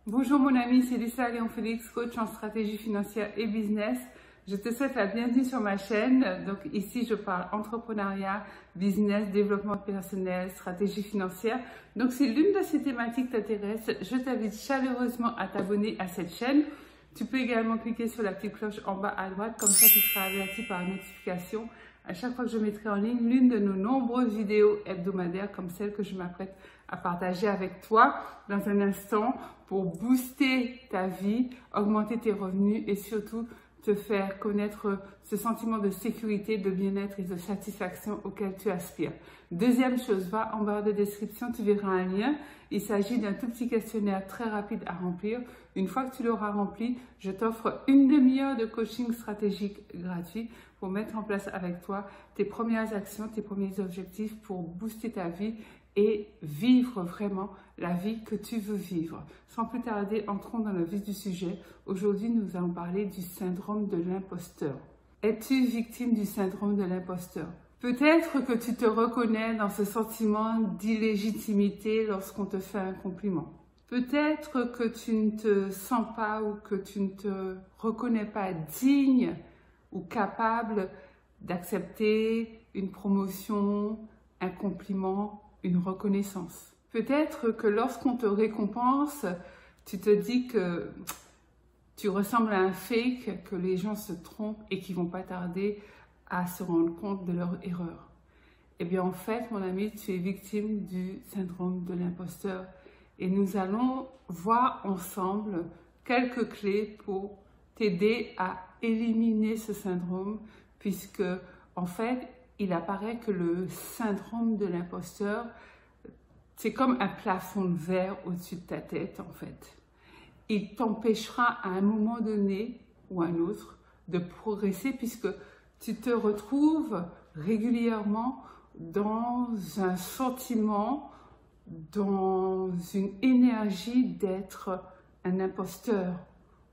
Bonjour mon ami, c'est Lisa Léon Félix, coach en stratégie financière et business. Je te souhaite la bienvenue sur ma chaîne. Donc ici, je parle entrepreneuriat, business, développement personnel, stratégie financière. Donc si l'une de ces thématiques t'intéresse, je t'invite chaleureusement à t'abonner à cette chaîne. Tu peux également cliquer sur la petite cloche en bas à droite, comme ça tu seras averti par notification à chaque fois que je mettrai en ligne l'une de nos nombreuses vidéos hebdomadaires comme celle que je m'apprête à partager avec toi dans un instant pour booster ta vie, augmenter tes revenus et surtout te faire connaître ce sentiment de sécurité, de bien-être et de satisfaction auquel tu aspires. Deuxième chose, va en barre de description, tu verras un lien. Il s'agit d'un tout petit questionnaire très rapide à remplir. Une fois que tu l'auras rempli, je t'offre une demi-heure de coaching stratégique gratuit pour mettre en place avec toi tes premières actions, tes premiers objectifs pour booster ta vie et vivre vraiment la vie que tu veux vivre. Sans plus tarder, entrons dans le vif du sujet. Aujourd'hui, nous allons parler du syndrome de l'imposteur. Es-tu victime du syndrome de l'imposteur? Peut-être que tu te reconnais dans ce sentiment d'illégitimité lorsqu'on te fait un compliment. Peut-être que tu ne te sens pas ou que tu ne te reconnais pas digne ou capable d'accepter une promotion, un compliment, une reconnaissance. Peut-être que lorsqu'on te récompense, tu te dis que tu ressembles à un fake, que les gens se trompent et qu'ils vont pas tarder à se rendre compte de leur erreur. Eh bien, en fait, mon ami, tu es victime du syndrome de l'imposteur. Et nous allons voir ensemble quelques clés pour t'aider à éliminer ce syndrome, puisque, en fait, il apparaît que le syndrome de l'imposteur, c'est comme un plafond de verre au-dessus de ta tête, en fait. Il t'empêchera à un moment donné ou à un autre de progresser, puisque tu te retrouves régulièrement dans un sentiment, dans une énergie d'être un imposteur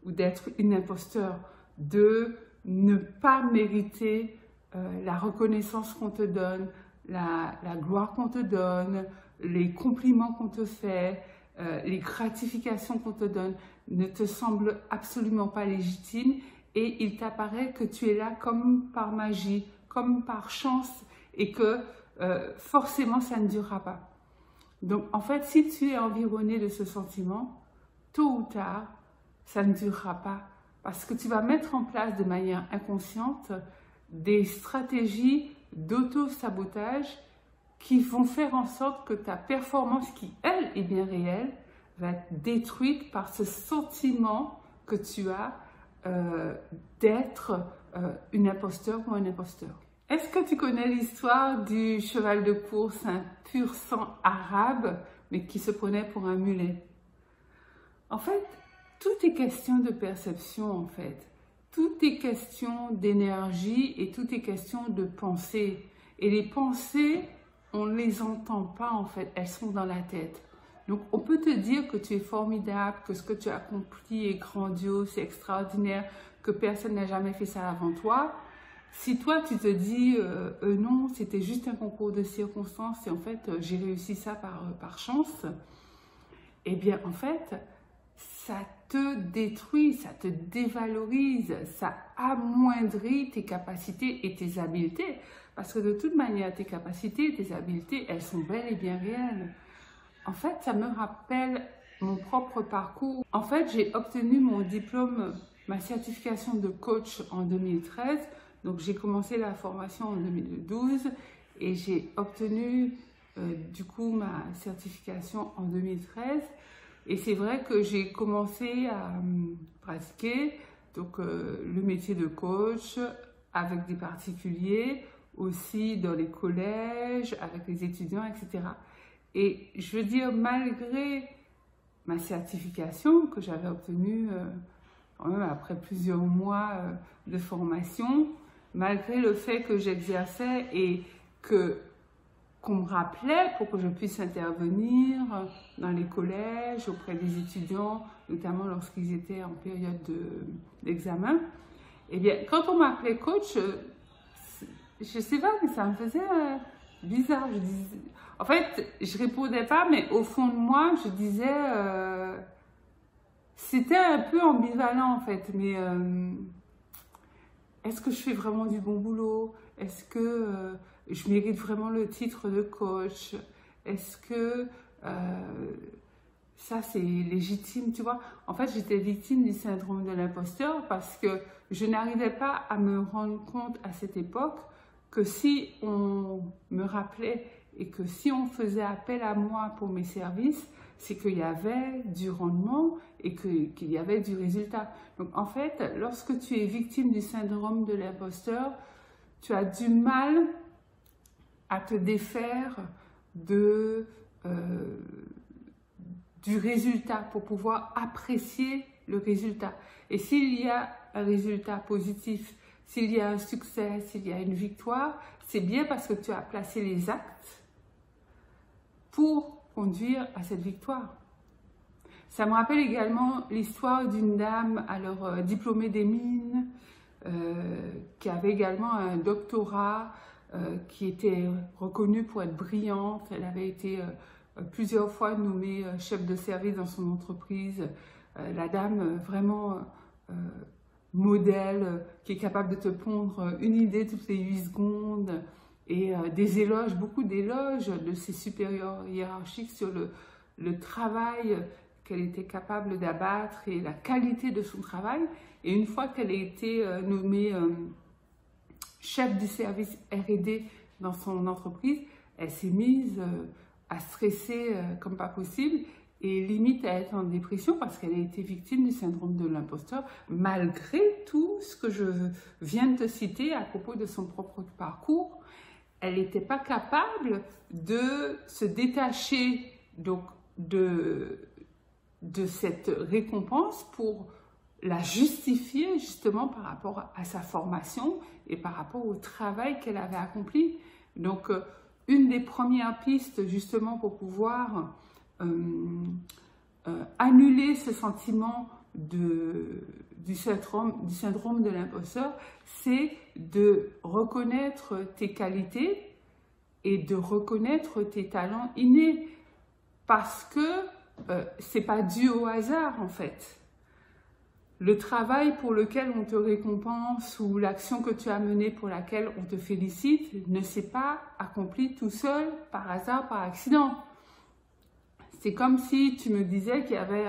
ou d'être une imposteur, de ne pas mériter la reconnaissance qu'on te donne, la gloire qu'on te donne, les compliments qu'on te fait, les gratifications qu'on te donne ne te semblent absolument pas légitimes et il t'apparaît que tu es là comme par magie, comme par chance et que forcément ça ne durera pas. Donc en fait, si tu es environné de ce sentiment, tôt ou tard, ça ne durera pas parce que tu vas mettre en place de manière inconsciente des stratégies d'auto-sabotage qui vont faire en sorte que ta performance, qui elle est bien réelle, va être détruite par ce sentiment que tu as d'être une imposteur ou un imposteur. Est-ce que tu connais l'histoire du cheval de course, un pur sang arabe, mais qui se prenait pour un mulet? En fait, tout est question de perception, en fait. Tout est question d'énergie et tout est question de pensée. Et les pensées, on ne les entend pas, en fait. Elles sont dans la tête. Donc, on peut te dire que tu es formidable, que ce que tu as accompli est grandiose, c'est extraordinaire, que personne n'a jamais fait ça avant toi. Si toi, tu te dis non, c'était juste un concours de circonstances et en fait, j'ai réussi ça par chance, eh bien, en fait, ça te détruit, ça te dévalorise, ça amoindrit tes capacités et tes habiletés. Parce que de toute manière, tes capacités et tes habiletés, elles sont bel et bien réelles. En fait, ça me rappelle mon propre parcours. En fait, j'ai obtenu mon diplôme, ma certification de coach en 2013. Donc, j'ai commencé la formation en 2012 et j'ai obtenu du coup ma certification en 2013. Et c'est vrai que j'ai commencé à pratiquer donc, le métier de coach avec des particuliers, aussi dans les collèges, avec les étudiants, etc. Et je veux dire, malgré ma certification que j'avais obtenue quand même après plusieurs mois de formation, malgré le fait que j'exerçais et qu'on me rappelait pour que je puisse intervenir dans les collèges, auprès des étudiants, notamment lorsqu'ils étaient en période d'examen, eh bien, quand on m'appelait coach, je ne sais pas, mais ça me faisait bizarre. En fait, je ne répondais pas, mais au fond de moi, je disais c'était un peu ambivalent en fait, mais est-ce que je fais vraiment du bon boulot? Est-ce que je mérite vraiment le titre de coach? Est-ce que ça c'est légitime, tu vois? En fait, j'étais victime du syndrome de l'imposteur parce que je n'arrivais pas à me rendre compte à cette époque que si on me rappelait et que si on faisait appel à moi pour mes services, c'est qu'il y avait du rendement et qu'il y avait du résultat. Donc en fait, lorsque tu es victime du syndrome de l'imposteur, tu as du mal à te défaire du résultat pour pouvoir apprécier le résultat. Et s'il y a un résultat positif, s'il y a un succès, s'il y a une victoire, c'est bien parce que tu as placé les actes pour conduire à cette victoire. Ça me rappelle également l'histoire d'une dame, alors diplômée des mines, qui avait également un doctorat, qui était reconnue pour être brillante. Elle avait été plusieurs fois nommée chef de service dans son entreprise. La dame vraiment modèle, qui est capable de te pondre une idée toutes les 8 secondes, et des éloges, beaucoup d'éloges de ses supérieurs hiérarchiques sur le travail qu'elle était capable d'abattre et la qualité de son travail. Et une fois qu'elle a été nommée chef du service R&D dans son entreprise, elle s'est mise à stresser comme pas possible et limite à être en dépression parce qu'elle a été victime du syndrome de l'imposteur, malgré tout ce que je viens de te citer à propos de son propre parcours. Elle n'était pas capable de se détacher donc de cette récompense pour la justifier justement par rapport à sa formation et par rapport au travail qu'elle avait accompli. Donc, une des premières pistes justement pour pouvoir annuler ce sentiment du syndrome de l'imposteur, c'est de reconnaître tes qualités et de reconnaître tes talents innés, parce que c'est pas dû au hasard en fait. Le travail pour lequel on te récompense ou l'action que tu as menée pour laquelle on te félicite ne s'est pas accompli tout seul, par hasard, par accident. C'est comme si tu me disais qu'il y avait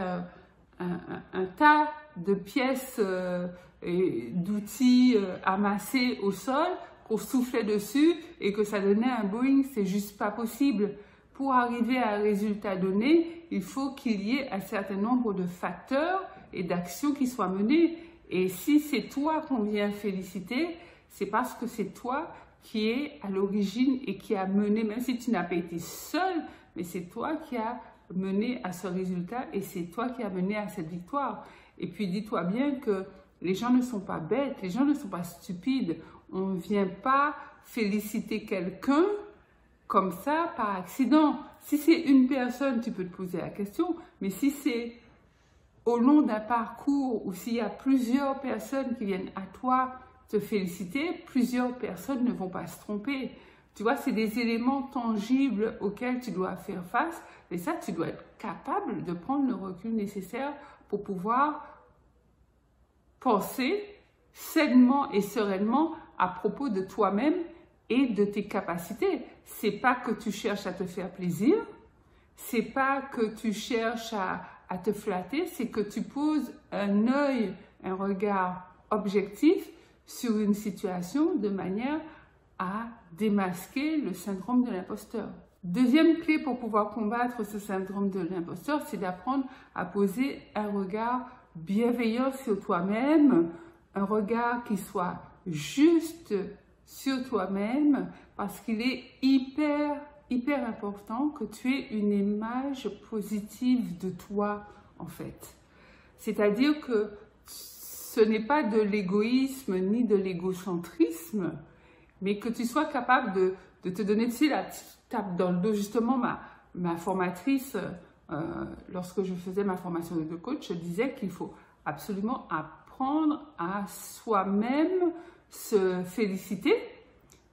un tas de pièces et d'outils amassés au sol, qu'on soufflait dessus et que ça donnait un Boeing. C'est juste pas possible. Pour arriver à un résultat donné, il faut qu'il y ait un certain nombre de facteurs et d'actions qui soient menées. Et si c'est toi qu'on vient féliciter, c'est parce que c'est toi qui es à l'origine et qui a mené, même si tu n'as pas été seul, mais c'est toi qui as mené à ce résultat et c'est toi qui as mené à cette victoire. Et puis dis-toi bien que les gens ne sont pas bêtes, les gens ne sont pas stupides. On ne vient pas féliciter quelqu'un comme ça par accident. Si c'est une personne, tu peux te poser la question, mais si c'est au long d'un parcours ou s'il y a plusieurs personnes qui viennent à toi te féliciter, plusieurs personnes ne vont pas se tromper. Tu vois, c'est des éléments tangibles auxquels tu dois faire face. Et ça, tu dois être capable de prendre le recul nécessaire pour pouvoir penser sainement et sereinement à propos de toi-même et de tes capacités. C'est pas que tu cherches à te faire plaisir, c'est pas que tu cherches à te flatter, c'est que tu poses un œil, un regard objectif sur une situation de manière à démasquer le syndrome de l'imposteur. Deuxième clé pour pouvoir combattre ce syndrome de l'imposteur, c'est d'apprendre à poser un regard bienveillant sur toi-même, un regard qui soit juste sur toi-même, parce qu'il est hyper important que tu aies une image positive de toi, en fait. C'est-à-dire que ce n'est pas de l'égoïsme ni de l'égocentrisme, mais que tu sois capable de te donner, tu sais, la petite tape dans le dos. Justement, ma formatrice, lorsque je faisais ma formation de coach, je disais qu'il faut absolument apprendre à soi-même se féliciter,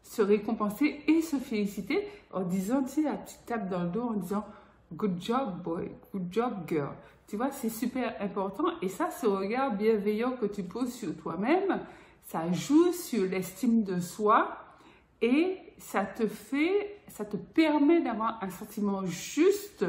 se récompenser et se féliciter en disant, tu sais, la petite tape dans le dos, en disant good job boy, good job girl. Tu vois, c'est super important. Et ça, ce regard bienveillant que tu poses sur toi-même, ça joue sur l'estime de soi et ça te permet d'avoir un sentiment juste,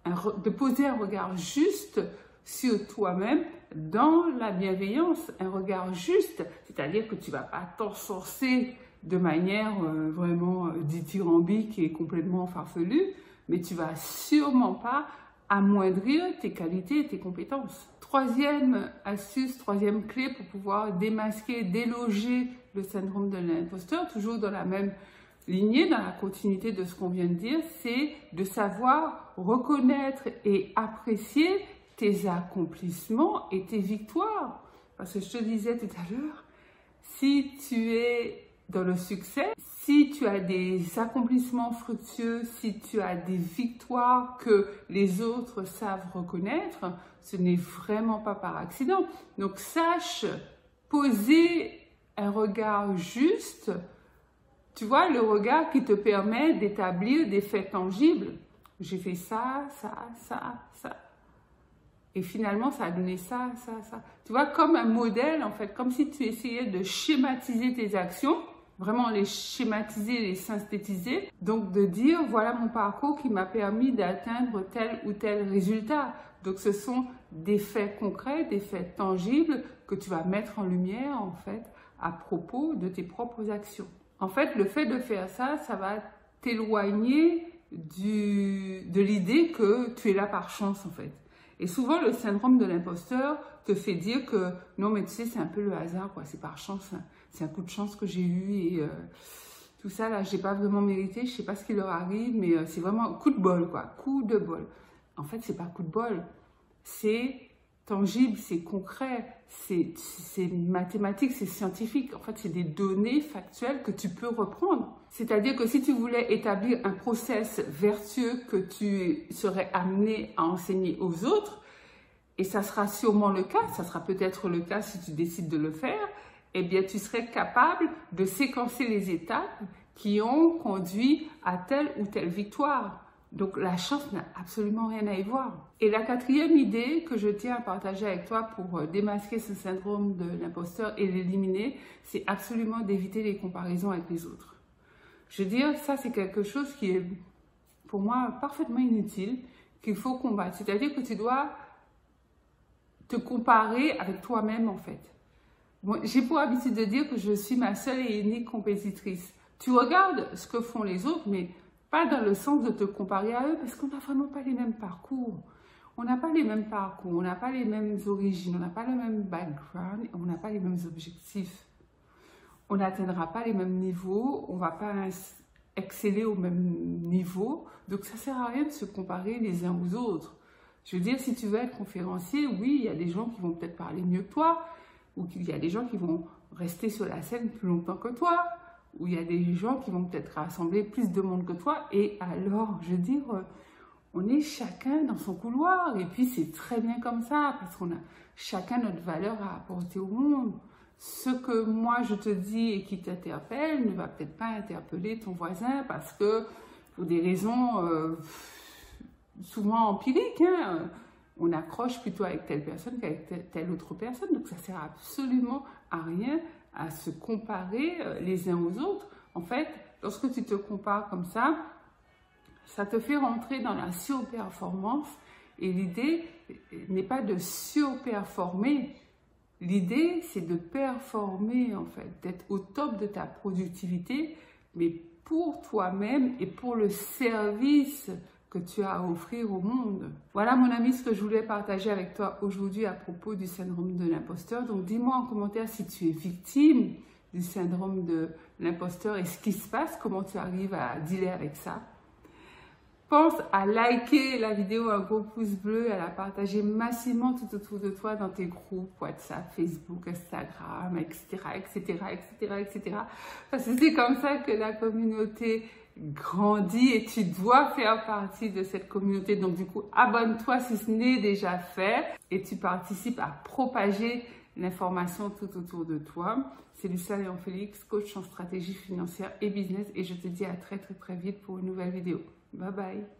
de poser un regard juste sur toi-même dans la bienveillance, un regard juste, c'est-à-dire que tu ne vas pas t'enfoncer de manière vraiment dithyrambique et complètement farfelue, mais tu vas sûrement pas amoindrir tes qualités et tes compétences. Troisième astuce, troisième clé pour pouvoir démasquer, déloger le syndrome de l'imposteur, toujours dans la même lignée, dans la continuité de ce qu'on vient de dire, c'est de savoir reconnaître et apprécier tes accomplissements et tes victoires. Parce que je te disais tout à l'heure, si tu es dans le succès, si tu as des accomplissements fructueux, si tu as des victoires que les autres savent reconnaître, ce n'est vraiment pas par accident. Donc sache poser un regard juste, tu vois, le regard qui te permet d'établir des faits tangibles. J'ai fait ça, ça, ça, ça. Et finalement, ça a donné ça, ça, ça. Tu vois, comme un modèle, en fait, comme si tu essayais de schématiser tes actions, vraiment les schématiser, les synthétiser. Donc, de dire, voilà mon parcours qui m'a permis d'atteindre tel ou tel résultat. Donc, ce sont des faits concrets, des faits tangibles que tu vas mettre en lumière, en fait, à propos de tes propres actions. En fait, le fait de faire ça, ça va t'éloigner de l'idée que tu es là par chance, en fait. Et souvent, le syndrome de l'imposteur te fait dire que non, mais tu sais, c'est un peu le hasard, quoi. C'est par chance, hein. C'est un coup de chance que j'ai eu et tout ça, là, j'ai pas vraiment mérité. Je sais pas ce qui leur arrive, mais c'est vraiment un coup de bol, quoi. Coup de bol. En fait, c'est pas coup de bol. C'est tangible, c'est concret, c'est mathématique, c'est scientifique. En fait, c'est des données factuelles que tu peux reprendre. C'est-à-dire que si tu voulais établir un process vertueux que tu serais amené à enseigner aux autres, et ça sera sûrement le cas, ça sera peut-être le cas si tu décides de le faire, eh bien, tu serais capable de séquencer les étapes qui ont conduit à telle ou telle victoire. Donc, la chance n'a absolument rien à y voir. Et la quatrième idée que je tiens à partager avec toi pour démasquer ce syndrome de l'imposteur et l'éliminer, c'est absolument d'éviter les comparaisons avec les autres. Je veux dire, ça, c'est quelque chose qui est, pour moi, parfaitement inutile, qu'il faut combattre. C'est-à-dire que tu dois te comparer avec toi-même, en fait. Bon, j'ai pour habitude de dire que je suis ma seule et unique compétitrice. Tu regardes ce que font les autres, mais pas dans le sens de te comparer à eux, parce qu'on n'a vraiment pas les mêmes parcours. On n'a pas les mêmes parcours, on n'a pas les mêmes origines, on n'a pas le même background, on n'a pas les mêmes objectifs. On n'atteindra pas les mêmes niveaux, on ne va pas exceller au même niveau. Donc, ça ne sert à rien de se comparer les uns aux autres. Je veux dire, si tu veux être conférencier, oui, il y a des gens qui vont peut-être parler mieux que toi, ou il y a des gens qui vont rester sur la scène plus longtemps que toi, où il y a des gens qui vont peut-être rassembler plus de monde que toi. Et alors, je veux dire, on est chacun dans son couloir. Et puis, c'est très bien comme ça, parce qu'on a chacun notre valeur à apporter au monde. Ce que moi, je te dis et qui t'interpelle ne va peut-être pas interpeller ton voisin, parce que, pour des raisons souvent empiriques, hein, on accroche plutôt avec telle personne qu'avec telle autre personne. Donc, ça ne sert absolument à rien à se comparer les uns aux autres. En fait, lorsque tu te compares comme ça te fait rentrer dans la surperformance. Et l'idée n'est pas de surperformer. L'idée, c'est de performer, en fait, d'être au top de ta productivité, mais pour toi-même et pour le service que tu as à offrir au monde. Voilà, mon ami, ce que je voulais partager avec toi aujourd'hui à propos du syndrome de l'imposteur. Donc, dis-moi en commentaire si tu es victime du syndrome de l'imposteur et ce qui se passe, comment tu arrives à dealer avec ça. Pense à liker la vidéo, un gros pouce bleu, à la partager massivement tout autour de toi dans tes groupes WhatsApp, Facebook, Instagram, etc., etc., etc., etc. Parce que c'est comme ça que la communauté grandit et tu dois faire partie de cette communauté. Donc du coup, abonne-toi si ce n'est déjà fait et tu participes à propager l'information tout autour de toi. C'est Lucia Léon Félix, coach en stratégie financière et business, et je te dis à très vite pour une nouvelle vidéo. Bye bye.